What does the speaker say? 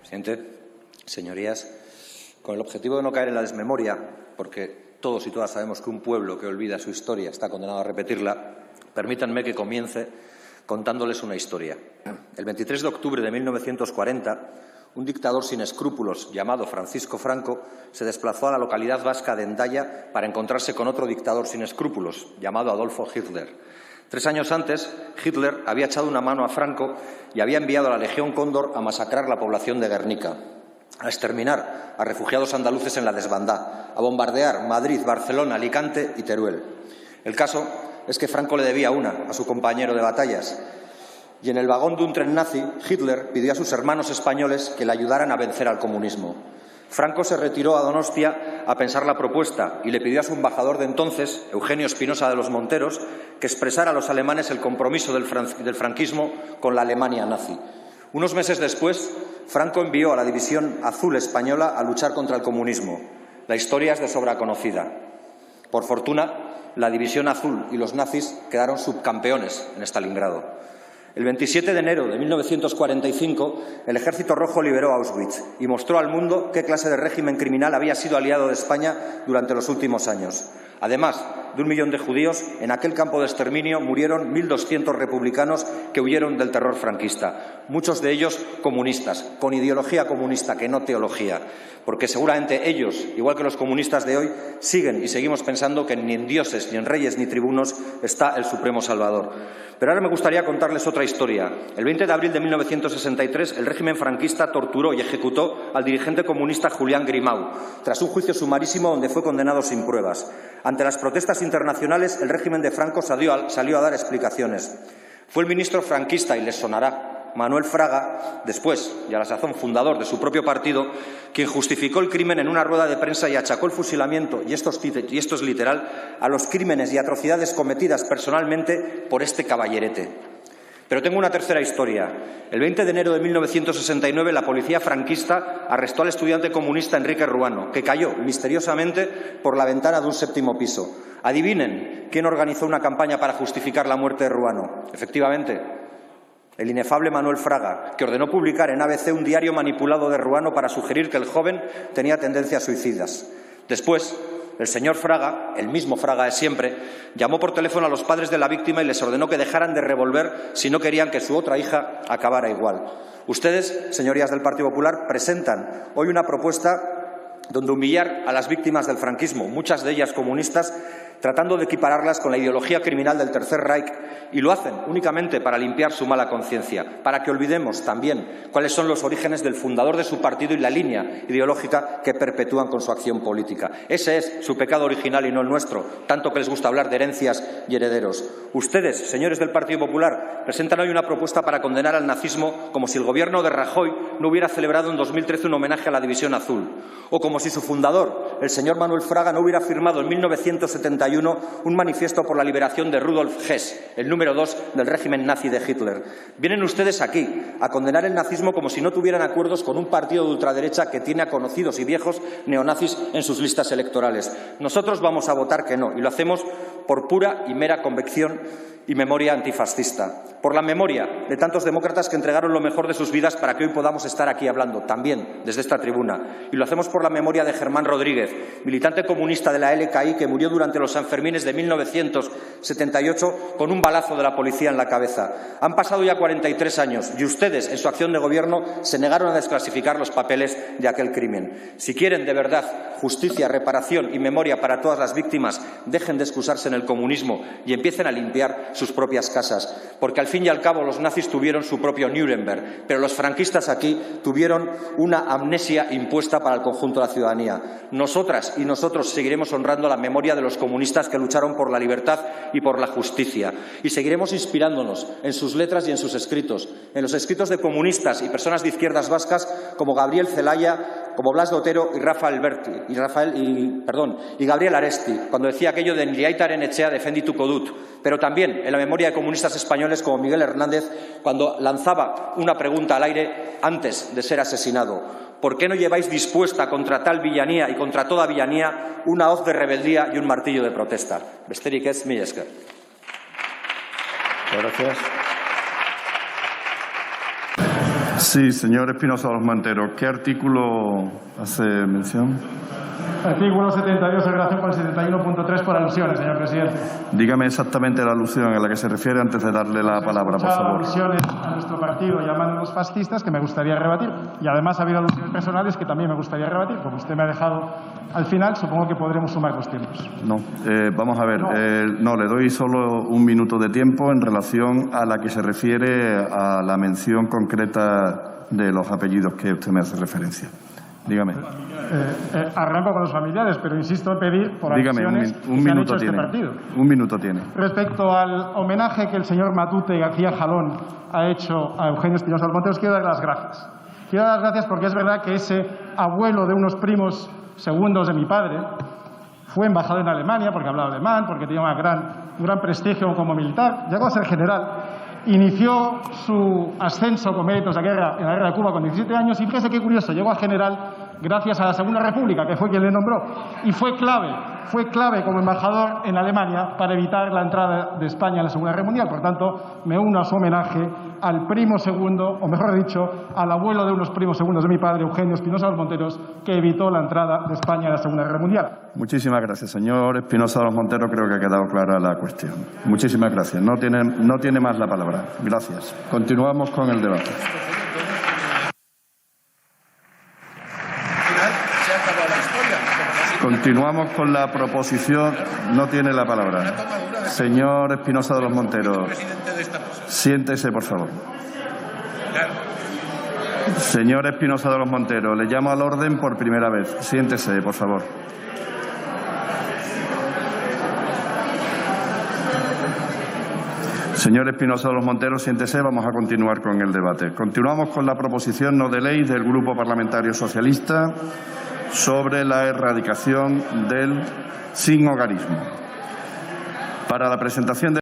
Presidente, señorías, con el objetivo de no caer en la desmemoria, porque todos y todas sabemos que un pueblo que olvida su historia está condenado a repetirla, permítanme que comience contándoles una historia. El 23 de octubre de 1940, un dictador sin escrúpulos llamado Francisco Franco se desplazó a la localidad vasca de Hendaya para encontrarse con otro dictador sin escrúpulos llamado Adolfo Hitler. 3 años antes, Hitler había echado una mano a Franco y había enviado a la Legión Cóndor a masacrar la población de Guernica, a exterminar a refugiados andaluces en la desbandá, a bombardear Madrid, Barcelona, Alicante y Teruel. El caso es que Franco le debía una a su compañero de batallas y en el vagón de un tren nazi, Hitler pidió a sus hermanos españoles que le ayudaran a vencer al comunismo. Franco se retiró a Donostia a pensar la propuesta y le pidió a su embajador de entonces, Eugenio Espinosa de los Monteros, que expresara a los alemanes el compromiso del franquismo con la Alemania nazi. Unos meses después, Franco envió a la División Azul española a luchar contra el comunismo. La historia es de sobra conocida. Por fortuna, la División Azul y los nazis quedaron subcampeones en Stalingrado. El 27 de enero de 1945, el Ejército Rojo liberó Auschwitz y mostró al mundo qué clase de régimen criminal había sido aliado de España durante los últimos años. Además de 1 millón de judíos, en aquel campo de exterminio murieron 1.200 republicanos que huyeron del terror franquista, muchos de ellos comunistas, con ideología comunista, que no teología, porque seguramente ellos, igual que los comunistas de hoy, siguen y seguimos pensando que ni en dioses, ni en reyes, ni tribunos está el Supremo Salvador. Pero ahora me gustaría contarles otra historia. El 20 de abril de 1963, el régimen franquista torturó y ejecutó al dirigente comunista Julián Grimau, tras un juicio sumarísimo donde fue condenado sin pruebas. Ante las protestas internacionales, el régimen de Franco salió a dar explicaciones. Fue el ministro franquista, y les sonará, Manuel Fraga, después, y a la sazón fundador de su propio partido, quien justificó el crimen en una rueda de prensa y achacó el fusilamiento, y esto es literal, a los crímenes y atrocidades cometidas personalmente por este caballerete. Pero tengo una tercera historia. El 20 de enero de 1969, la policía franquista arrestó al estudiante comunista Enrique Ruano, que cayó misteriosamente por la ventana de un 7º piso. Adivinen quién organizó una campaña para justificar la muerte de Ruano. Efectivamente, el inefable Manuel Fraga, que ordenó publicar en ABC un diario manipulado de Ruano para sugerir que el joven tenía tendencias suicidas. Después, el señor Fraga, el mismo Fraga de siempre, llamó por teléfono a los padres de la víctima y les ordenó que dejaran de revolver si no querían que su otra hija acabara igual. Ustedes, señorías del Partido Popular, presentan hoy una propuesta donde humillar a las víctimas del franquismo, muchas de ellas comunistas, tratando de equipararlas con la ideología criminal del Tercer Reich, y lo hacen únicamente para limpiar su mala conciencia, para que olvidemos también cuáles son los orígenes del fundador de su partido y la línea ideológica que perpetúan con su acción política. Ese es su pecado original y no el nuestro, tanto que les gusta hablar de herencias y herederos. Ustedes, señores del Partido Popular, presentan hoy una propuesta para condenar al nazismo como si el gobierno de Rajoy no hubiera celebrado en 2013 un homenaje a la División Azul, o como si su fundador, el señor Manuel Fraga, no hubiera firmado en 1971 un manifiesto por la liberación de Rudolf Hess, el número 2 del régimen nazi de Hitler. Vienen ustedes aquí a condenar el nazismo como si no tuvieran acuerdos con un partido de ultraderecha que tiene a conocidos y viejos neonazis en sus listas electorales. Nosotros vamos a votar que no, y lo hacemos por pura y mera convicción y memoria antifascista, por la memoria de tantos demócratas que entregaron lo mejor de sus vidas para que hoy podamos estar aquí hablando, también desde esta tribuna. Y lo hacemos por la memoria de Germán Rodríguez, militante comunista de la LKI que murió durante los Sanfermines de 1978 con un balazo de la policía en la cabeza. Han pasado ya 43 años y ustedes, en su acción de gobierno, se negaron a desclasificar los papeles de aquel crimen. Si quieren de verdad justicia, reparación y memoria para todas las víctimas, dejen de excusarse en el comunismo y empiecen a limpiar sus propias casas, porque al fin y al cabo los nazis tuvieron su propio Nuremberg, pero los franquistas aquí tuvieron una amnesia impuesta para el conjunto de la ciudadanía. Nosotras y nosotros seguiremos honrando la memoria de los comunistas que lucharon por la libertad y por la justicia, y seguiremos inspirándonos en sus letras y en sus escritos, en los escritos de comunistas y personas de izquierdas vascas como Gabriel Zelaya, como Blas de Otero y Gabriel Aresti, cuando decía aquello de Nliaitaren etxea defendituko dut, pero también en la memoria de comunistas españoles como Miguel Hernández, cuando lanzaba una pregunta al aire antes de ser asesinado: ¿por qué no lleváis dispuesta contra tal villanía y contra toda villanía una hoz de rebeldía y un martillo de protesta? Besterik ez, mila esker. Gracias. Sí, señor Espinosa de los Monteros, ¿qué artículo hace mención? Artículo 72 en relación con el 71.3 por alusiones, señor presidente. Dígame exactamente la alusión a la que se refiere antes de darle la palabra, por favor. Alusiones a nuestro partido llamándonos fascistas que me gustaría rebatir. Y además ha habido alusiones personales que también me gustaría rebatir. Como usted me ha dejado al final, supongo que podremos sumar los tiempos. No, vamos a ver. No, le doy solo un minuto de tiempo en relación a la que se refiere a la mención concreta de los apellidos que usted me hace referencia. Dígame. Arranco con los familiares, pero insisto en pedir por alusiones un que se han minuto hecho tiene. este partido. Un minuto tiene. Respecto al homenaje que el señor Matute y García Jalón ha hecho a Eugenio Espinosa de los Monteros, quiero dar las gracias. Quiero dar las gracias porque es verdad que ese abuelo de unos primos segundos de mi padre fue embajador en Alemania porque hablaba alemán, porque tenía un gran prestigio como militar, llegó a ser general. Inició su ascenso con méritos en la guerra de Cuba con 17 años y fíjese qué curioso, llegó a general gracias a la Segunda República, que fue quien le nombró, y fue clave como embajador en Alemania para evitar la entrada de España en la Segunda Guerra Mundial. Por tanto, me uno a su homenaje al primo segundo, o mejor dicho, al abuelo de unos primos segundos de mi padre, Eugenio Espinosa de los Monteros, que evitó la entrada de España en la Segunda Guerra Mundial. Muchísimas gracias, señor Espinosa de los Monteros. Creo que ha quedado clara la cuestión. Muchísimas gracias. No tiene más la palabra. Gracias. Continuamos con el debate. Continuamos con la proposición. No tiene la palabra. Señor Espinosa de los Monteros, siéntese, por favor. Señor Espinosa de los Monteros, le llamo al orden por primera vez. Siéntese, por favor. Señor Espinosa de los Monteros, siéntese. Vamos a continuar con el debate. Continuamos con la proposición no de ley del Grupo Parlamentario Socialista sobre la erradicación del sinhogarismo. Para la presentación de